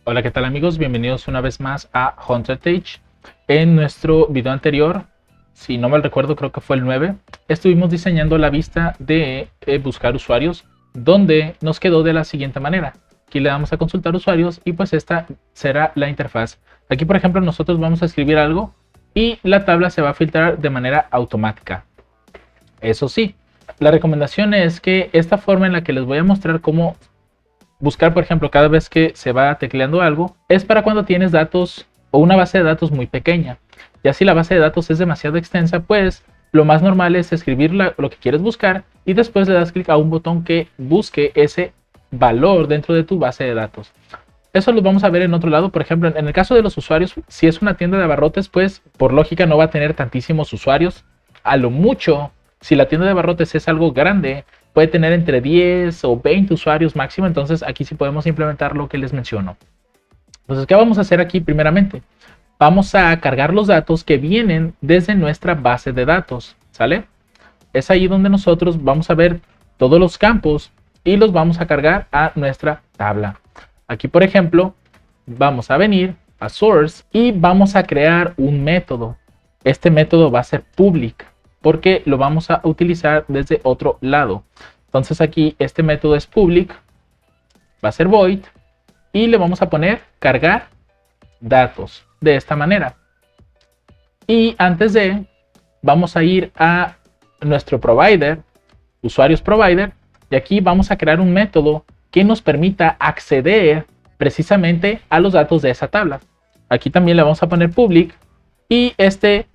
Hola, ¿qué tal amigos? Bienvenidos una vez más a Haunted Age. En nuestro video anterior, si no mal recuerdo, creo que fue el 9, estuvimos diseñando la vista de buscar usuarios, donde nos quedó de la siguiente manera. Aquí le damos a consultar usuarios y pues esta será la interfaz. Aquí, por ejemplo, nosotros vamos a escribir algo y la tabla se va a filtrar de manera automática. Eso sí, la recomendación es que esta forma en la que les voy a mostrar cómo buscar, por ejemplo, cada vez que se va tecleando algo, es para cuando tienes datos o una base de datos muy pequeña. Ya si la base de datos es demasiado extensa, pues lo más normal es escribir lo que quieres buscar y después le das clic a un botón que busque ese valor dentro de tu base de datos. Eso lo vamos a ver en otro lado. Por ejemplo, en el caso de los usuarios, si es una tienda de abarrotes, pues por lógica no va a tener tantísimos usuarios. A lo mucho, si la tienda de abarrotes es algo grande, puede tener entre 10 o 20 usuarios máximo. Entonces aquí sí podemos implementar lo que les menciono. Entonces, ¿qué vamos a hacer aquí primeramente? Vamos a cargar los datos que vienen desde nuestra base de datos, ¿sale? Es ahí donde nosotros vamos a ver todos los campos y los vamos a cargar a nuestra tabla. Aquí, por ejemplo, vamos a venir a source y vamos a crear un método. Este método va a ser public porque lo vamos a utilizar desde otro lado. Entonces aquí este método es public, va a ser void y le vamos a poner cargar datos de esta manera. Y antes de, vamos a ir a nuestro provider, usuarios provider, y aquí vamos a crear un método que nos permita acceder precisamente a los datos de esa tabla. Aquí también le vamos a poner public y este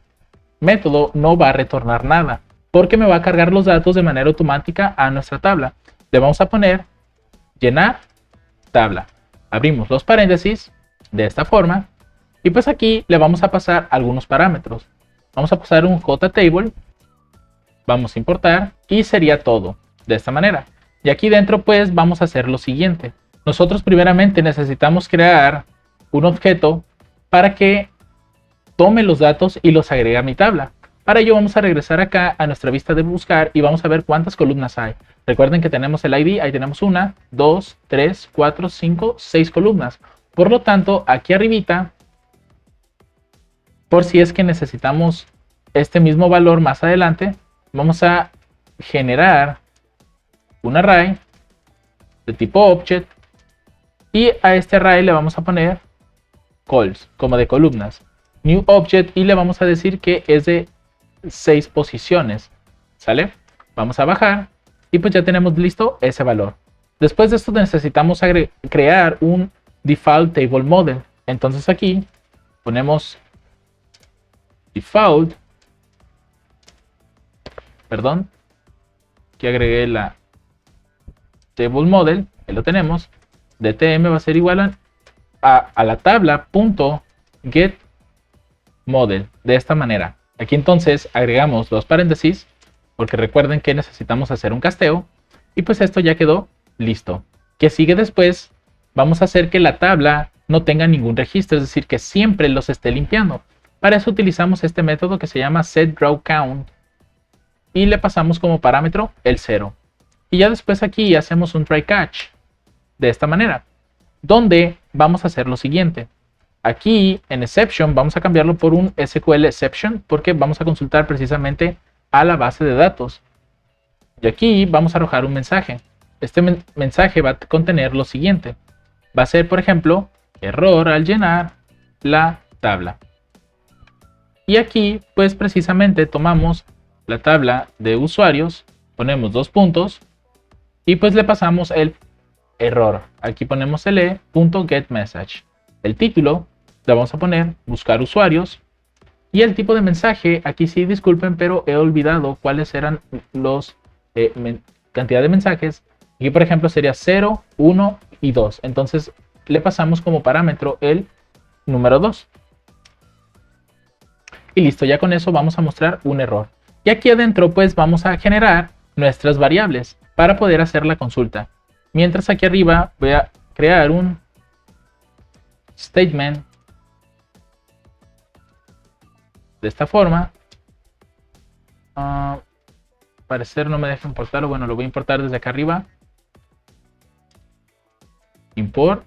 método no va a retornar nada porque me va a cargar los datos de manera automática a nuestra tabla. Le vamos a poner llenar tabla. Abrimos los paréntesis de esta forma y pues aquí le vamos a pasar algunos parámetros. Vamos a pasar un JTable, vamos a importar y sería todo de esta manera. Y aquí dentro pues vamos a hacer lo siguiente. Nosotros primeramente necesitamos crear un objeto para que tome los datos y los agregue a mi tabla. Para ello vamos a regresar acá a nuestra vista de buscar y vamos a ver cuántas columnas hay. Recuerden que tenemos el ID, ahí tenemos 1, 2, 3, 4, 5, 6 columnas. Por lo tanto, aquí arribita, por si es que necesitamos este mismo valor más adelante, vamos a generar un array de tipo object y a este array le vamos a poner calls, como de columnas. New object y le vamos a decir que es de 6 posiciones, ¿sale? Vamos a bajar y pues ya tenemos listo ese valor. Después de esto necesitamos crear un default table model. Entonces aquí ponemos default, perdón, que agregué la table model, que lo tenemos, dtm va a ser igual a la tabla punto get model, de esta manera. Aquí entonces agregamos los paréntesis, porque recuerden que necesitamos hacer un casteo, y pues esto ya quedó listo. ¿Qué sigue después? Vamos a hacer que la tabla no tenga ningún registro, es decir, que siempre los esté limpiando. Para eso utilizamos este método que se llama setDrawCount, y le pasamos como parámetro el 0. Y ya después aquí hacemos un try catch, de esta manera, donde vamos a hacer lo siguiente. Aquí en exception vamos a cambiarlo por un SQL exception porque vamos a consultar precisamente a la base de datos. Y aquí vamos a arrojar un mensaje. Este mensaje va a contener lo siguiente. Va a ser, por ejemplo, error al llenar la tabla. Y aquí, pues precisamente tomamos la tabla de usuarios, ponemos 2 puntos y pues le pasamos el error. Aquí ponemos el e.getMessage. El título le vamos a poner buscar usuarios. Y el tipo de mensaje, aquí sí disculpen, pero he olvidado cuáles eran los cantidad de mensajes. Aquí por ejemplo sería 0, 1 y 2. Entonces le pasamos como parámetro el número 2. Y listo, ya con eso vamos a mostrar un error. Y aquí adentro pues vamos a generar nuestras variables para poder hacer la consulta. Mientras aquí arriba voy a crear un statement de esta forma. Parecer no me deja importarlo. Bueno, lo voy a importar desde acá arriba. Import.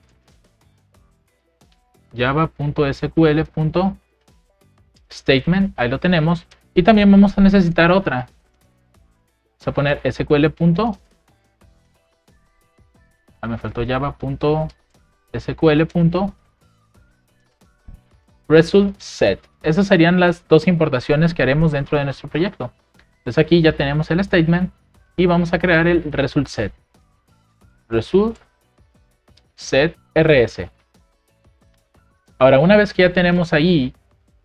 java.sql.statement, ahí lo tenemos. Y también vamos a necesitar otra. Vamos a poner sql. Me faltó java.sql.resultSet. Esas serían las dos importaciones que haremos dentro de nuestro proyecto. Entonces aquí ya tenemos el statement y vamos a crear el resultSet. resultSet.rs. Ahora, una vez que ya tenemos ahí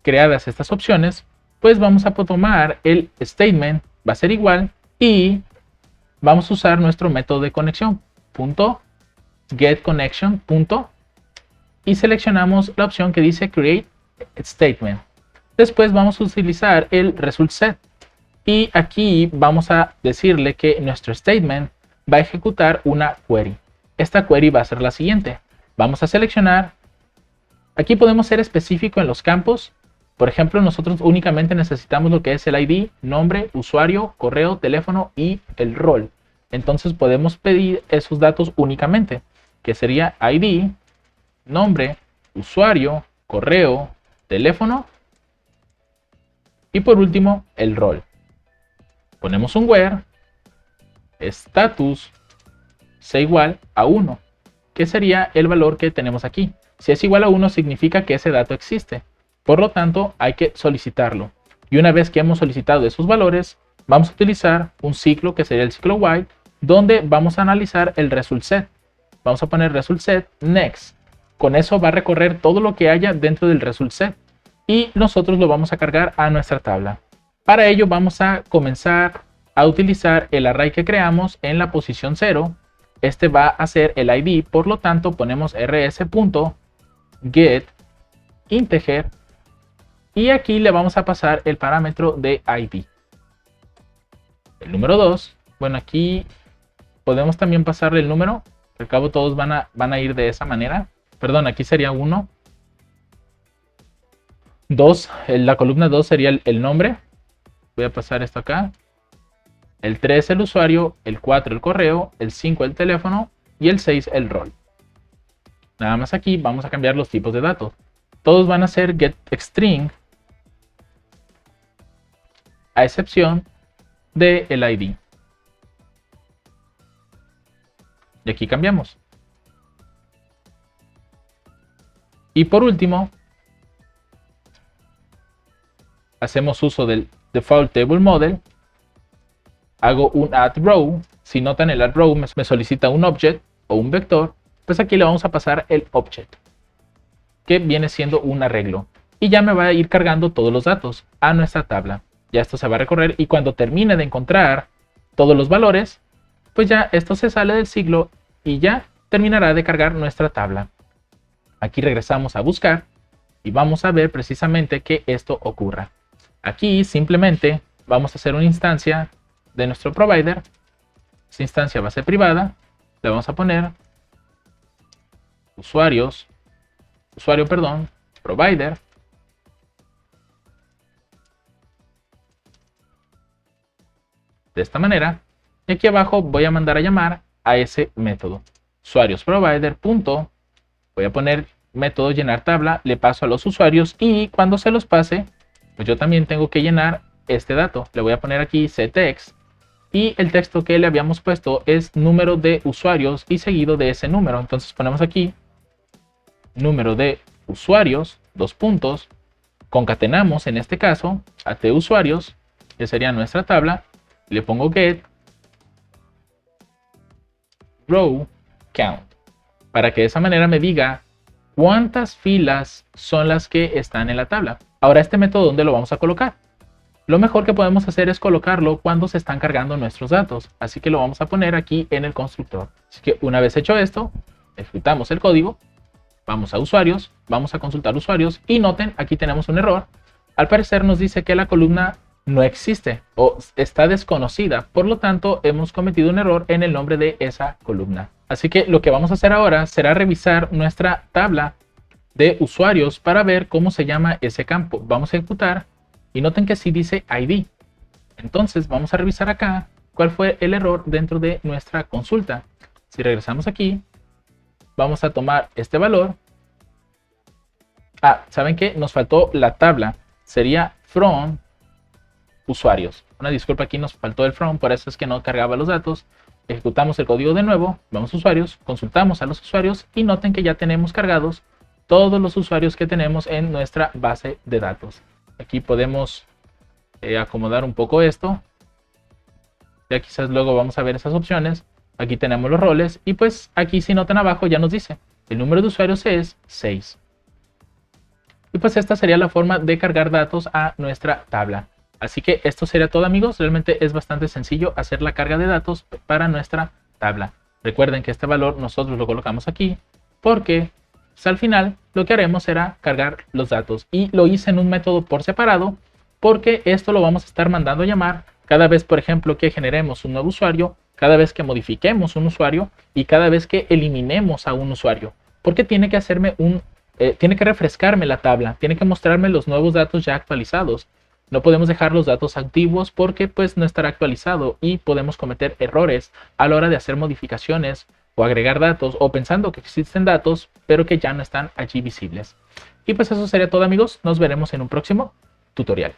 creadas estas opciones, pues vamos a tomar el statement, va a ser igual, y vamos a usar nuestro método de conexión, .getConnection. Y seleccionamos la opción que dice Create Statement. Después vamos a utilizar el resultSet. Y aquí vamos a decirle que nuestro statement va a ejecutar una query. Esta query va a ser la siguiente. Vamos a seleccionar. Aquí podemos ser específico en los campos. Por ejemplo, nosotros únicamente necesitamos lo que es el ID, nombre, usuario, correo, teléfono y el rol. Entonces podemos pedir esos datos únicamente, que sería ID, nombre, usuario, correo, teléfono y por último el rol. Ponemos un where status sea igual a 1, que sería el valor que tenemos aquí. Si es igual a 1 significa que ese dato existe. Por lo tanto, hay que solicitarlo. Y una vez que hemos solicitado esos valores, vamos a utilizar un ciclo que sería el ciclo while, donde vamos a analizar el resultSet. Vamos a poner resultSet next. Con eso va a recorrer todo lo que haya dentro del resultSet y nosotros lo vamos a cargar a nuestra tabla. Para ello vamos a comenzar a utilizar el array que creamos en la posición 0. Este va a ser el ID, por lo tanto ponemos rs.getInteger y aquí le vamos a pasar el parámetro de ID. El número 2, bueno, aquí podemos también pasarle el número, al cabo todos van a ir de esa manera. Perdón, aquí sería 1. 2, la columna 2 sería el nombre. Voy a pasar esto acá. El 3 el usuario, el 4 el correo, el 5 el teléfono y el 6 el rol. Nada más aquí vamos a cambiar los tipos de datos. Todos van a ser getString, a excepción del ID. Y aquí cambiamos. Y por último, hacemos uso del default table model. Hago un add row. Si notan, el add row me solicita un object o un vector. Pues aquí le vamos a pasar el object, que viene siendo un arreglo. Y ya me va a ir cargando todos los datos a nuestra tabla. Ya esto se va a recorrer y cuando termine de encontrar todos los valores, pues ya esto se sale del ciclo y ya terminará de cargar nuestra tabla. Aquí regresamos a buscar y vamos a ver precisamente que esto ocurra. Aquí simplemente vamos a hacer una instancia de nuestro provider. Esta instancia va a ser privada. Le vamos a poner provider. De esta manera. Y aquí abajo voy a mandar a llamar a ese método. Usuarios.provider. Voy a poner método llenar tabla. Le paso a los usuarios y cuando se los pase, pues yo también tengo que llenar este dato. Le voy a poner aquí ctext. Y el texto que le habíamos puesto es número de usuarios y seguido de ese número. Entonces ponemos aquí número de usuarios, dos puntos, concatenamos en este caso a tusuarios, que sería nuestra tabla, le pongo get row count, para que de esa manera me diga cuántas filas son las que están en la tabla. Ahora este método, ¿dónde lo vamos a colocar? Lo mejor que podemos hacer es colocarlo cuando se están cargando nuestros datos, así que lo vamos a poner aquí en el constructor. Así que una vez hecho esto, ejecutamos el código. Vamos a usuarios, vamos a consultar usuarios y noten, aquí tenemos un error. Al parecer nos dice que la columna no existe o está desconocida. Por lo tanto, hemos cometido un error en el nombre de esa columna. Así que lo que vamos a hacer ahora será revisar nuestra tabla de usuarios para ver cómo se llama ese campo. Vamos a ejecutar y noten que sí dice ID. Entonces vamos a revisar acá cuál fue el error dentro de nuestra consulta. Si regresamos aquí, vamos a tomar este valor ¿saben qué? Nos faltó la tabla. Sería from usuarios. Una disculpa, aquí nos faltó el from, por eso es que no cargaba los datos. Ejecutamos el código de nuevo, vamos a usuarios, consultamos a los usuarios y noten que ya tenemos cargados todos los usuarios que tenemos en nuestra base de datos. Aquí podemos acomodar un poco esto. Ya quizás luego vamos a ver esas opciones. Aquí tenemos los roles y pues aquí, si notan abajo, ya nos dice el número de usuarios es 6. Y pues esta sería la forma de cargar datos a nuestra tabla. Así que esto sería todo, amigos. Realmente es bastante sencillo hacer la carga de datos para nuestra tabla. Recuerden que este valor nosotros lo colocamos aquí porque pues, al final lo que haremos será cargar los datos. Y lo hice en un método por separado porque esto lo vamos a estar mandando a llamar cada vez, por ejemplo, que generemos un nuevo usuario, cada vez que modifiquemos un usuario y cada vez que eliminemos a un usuario. Porque tiene que hacerme tiene que refrescarme la tabla, tiene que mostrarme los nuevos datos ya actualizados. No podemos dejar los datos antiguos porque pues no estará actualizado y podemos cometer errores a la hora de hacer modificaciones o agregar datos o pensando que existen datos pero que ya no están allí visibles. Y pues eso sería todo, amigos. Nos veremos en un próximo tutorial.